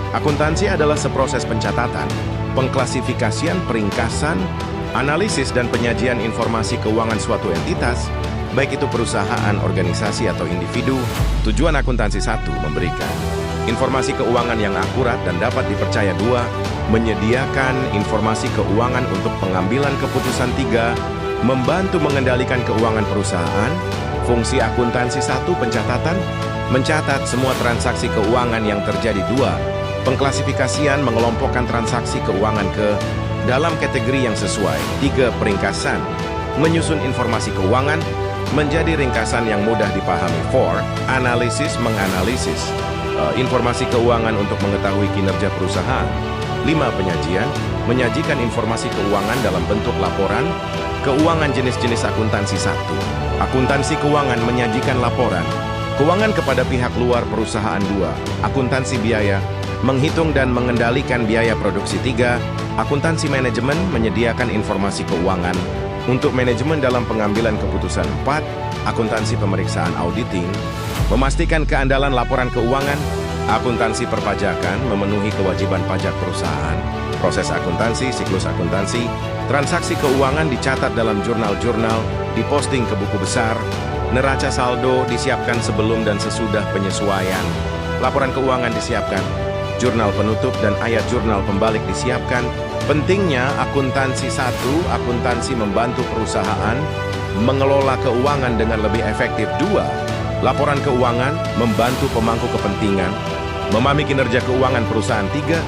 Akuntansi adalah seproses pencatatan, pengklasifikasian, peringkasan, analisis dan penyajian informasi keuangan suatu entitas, baik itu perusahaan, organisasi, atau individu. Tujuan akuntansi 1, memberikan informasi keuangan yang akurat dan dapat dipercaya. 2, menyediakan informasi keuangan untuk pengambilan keputusan. 3, membantu mengendalikan keuangan perusahaan. Fungsi akuntansi 1, pencatatan, mencatat semua transaksi keuangan yang terjadi. 2, pengklasifikasian, mengelompokkan transaksi keuangan ke dalam kategori yang sesuai. 3, peringkasan, menyusun informasi keuangan menjadi ringkasan yang mudah dipahami. 4, analisis, menganalisis informasi keuangan untuk mengetahui kinerja perusahaan. 5, penyajian, menyajikan informasi keuangan dalam bentuk laporan keuangan. Jenis-jenis akuntansi 1. Akuntansi keuangan menyajikan laporan keuangan kepada pihak luar perusahaan. 2, akuntansi biaya, menghitung dan mengendalikan biaya produksi. 3, akuntansi manajemen, menyediakan informasi keuangan untuk manajemen dalam pengambilan keputusan. 4, akuntansi pemeriksaan, auditing, memastikan keandalan laporan keuangan. Akuntansi perpajakan, memenuhi kewajiban pajak perusahaan. Proses akuntansi, siklus akuntansi, transaksi keuangan dicatat dalam jurnal-jurnal, diposting ke buku besar. Neraca saldo disiapkan sebelum dan sesudah penyesuaian. Laporan keuangan disiapkan. Jurnal penutup dan ayat jurnal pembalik disiapkan. Pentingnya akuntansi 1, akuntansi membantu perusahaan mengelola keuangan dengan lebih efektif. 2, laporan keuangan membantu pemangku kepentingan memahami kinerja keuangan perusahaan. 3,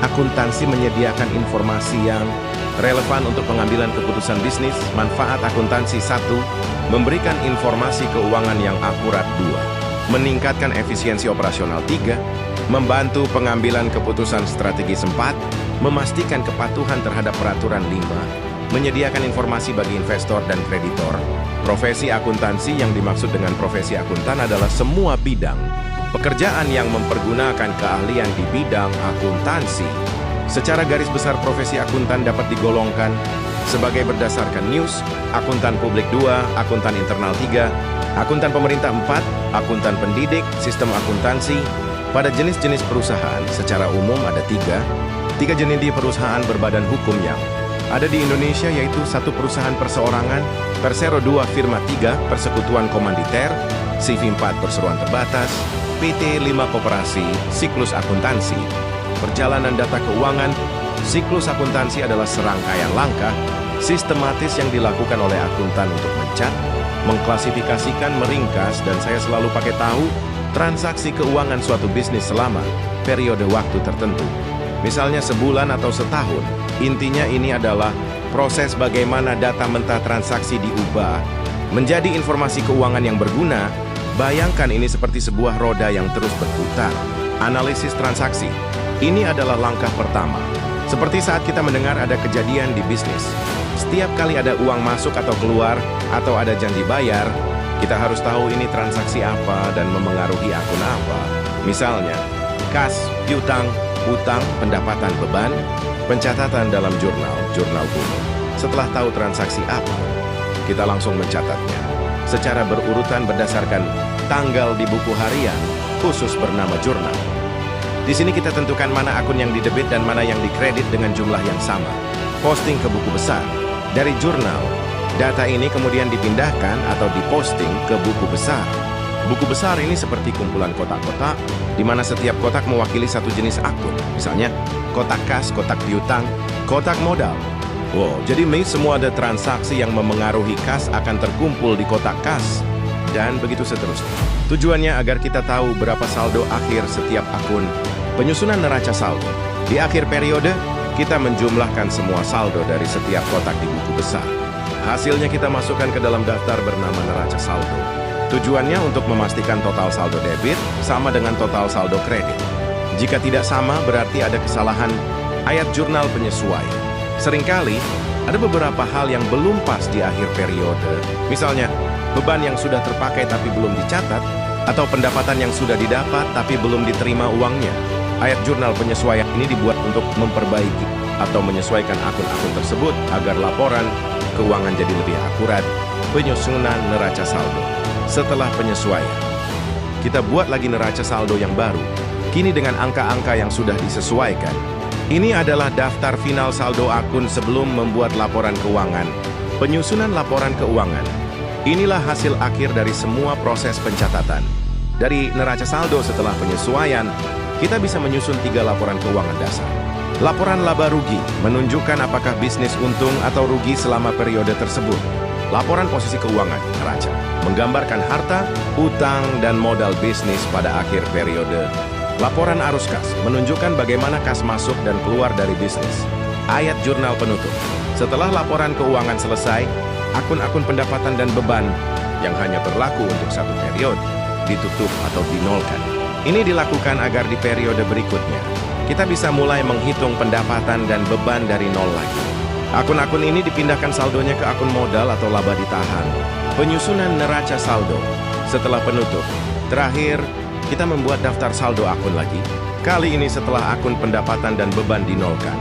akuntansi menyediakan informasi yang relevan untuk pengambilan keputusan bisnis. Manfaat akuntansi 1, memberikan informasi keuangan yang akurat. 2, meningkatkan efisiensi operasional. 3, membantu pengambilan keputusan strategis. 4, memastikan kepatuhan terhadap peraturan. 5, menyediakan informasi bagi investor dan kreditor. Profesi akuntansi, yang dimaksud dengan profesi akuntan adalah semua bidang pekerjaan yang mempergunakan keahlian di bidang akuntansi. Secara garis besar, profesi akuntan dapat digolongkan sebagai berdasarkan news: akuntan publik. 2, akuntan internal. 3, akuntan pemerintah. 4, akuntan pendidik. Sistem akuntansi pada jenis-jenis perusahaan secara umum ada 3 jenis perusahaan berbadan hukum yang ada di Indonesia, yaitu 1, perusahaan perseorangan, Persero. 2, firma. 3, persekutuan komanditer, CV. 4, perseroan terbatas, PT. 5, koperasi. Siklus akuntansi, perjalanan data keuangan. Siklus akuntansi adalah serangkaian langkah sistematis yang dilakukan oleh akuntan untuk mencatat, mengklasifikasikan, meringkas, dan saya selalu pakai tahu, transaksi keuangan suatu bisnis selama periode waktu tertentu. Misalnya sebulan atau setahun. Intinya ini adalah proses bagaimana data mentah transaksi diubah menjadi informasi keuangan yang berguna. Bayangkan ini seperti sebuah roda yang terus berputar. Analisis transaksi. Ini adalah langkah pertama. Seperti saat kita mendengar ada kejadian di bisnis. Setiap kali ada uang masuk atau keluar, atau ada janji bayar, kita harus tahu ini transaksi apa dan memengaruhi akun apa. Misalnya, kas, piutang, utang, pendapatan, beban, pencatatan dalam jurnal umum. Setelah tahu transaksi apa, kita langsung mencatatnya secara berurutan berdasarkan tanggal di buku harian khusus bernama jurnal. Di sini kita tentukan mana akun yang didebit dan mana yang dikredit dengan jumlah yang sama. Posting ke buku besar. Dari jurnal, data ini kemudian dipindahkan atau diposting ke buku besar. Buku besar ini seperti kumpulan kotak-kotak, di mana setiap kotak mewakili satu jenis akun. Misalnya, kotak kas, kotak piutang, kotak modal. Wow, jadi semua ada transaksi yang memengaruhi kas akan terkumpul di kotak kas, dan begitu seterusnya. Tujuannya agar kita tahu berapa saldo akhir setiap akun. Penyusunan neraca saldo. Di akhir periode, kita menjumlahkan semua saldo dari setiap kotak di buku besar. Hasilnya kita masukkan ke dalam daftar bernama neraca saldo. Tujuannya untuk memastikan total saldo debit sama dengan total saldo kredit. Jika tidak sama, berarti ada kesalahan ayat jurnal penyesuaian. Seringkali, ada beberapa hal yang belum pas di akhir periode. Misalnya, beban yang sudah terpakai tapi belum dicatat, atau pendapatan yang sudah didapat tapi belum diterima uangnya. Ayat jurnal penyesuaian ini dibuat untuk memperbaiki atau menyesuaikan akun-akun tersebut agar laporan keuangan jadi lebih akurat. Penyusunan neraca saldo. Setelah penyesuaian, kita buat lagi neraca saldo yang baru. kini dengan angka-angka yang sudah disesuaikan. Ini adalah daftar final saldo akun sebelum membuat laporan keuangan. Penyusunan laporan keuangan. Inilah hasil akhir dari semua proses pencatatan. Dari neraca saldo setelah penyesuaian, kita bisa menyusun 3 laporan keuangan dasar. Laporan laba rugi menunjukkan apakah bisnis untung atau rugi selama periode tersebut. Laporan posisi keuangan neraca menggambarkan harta, utang, dan modal bisnis pada akhir periode. Laporan arus kas menunjukkan bagaimana kas masuk dan keluar dari bisnis. Ayat jurnal penutup. Setelah laporan keuangan selesai, akun-akun pendapatan dan beban yang hanya berlaku untuk satu periode ditutup atau dinolkan. Ini dilakukan agar di periode berikutnya kita bisa mulai menghitung pendapatan dan beban dari nol lagi. Akun-akun ini dipindahkan saldonya ke akun modal atau laba ditahan. Penyusunan neraca saldo. Setelah penutup, terakhir kita membuat daftar saldo akun lagi. Kali ini setelah akun pendapatan dan beban dinolkan.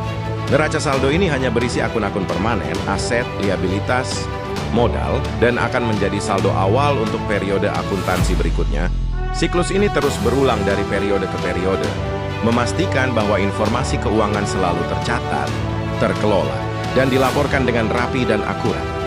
Neraca saldo ini hanya berisi akun-akun permanen, aset, liabilitas, modal, dan akan menjadi saldo awal untuk periode akuntansi berikutnya. Siklus ini terus berulang dari periode ke periode, memastikan bahwa informasi keuangan selalu tercatat, terkelola, dan dilaporkan dengan rapi dan akurat.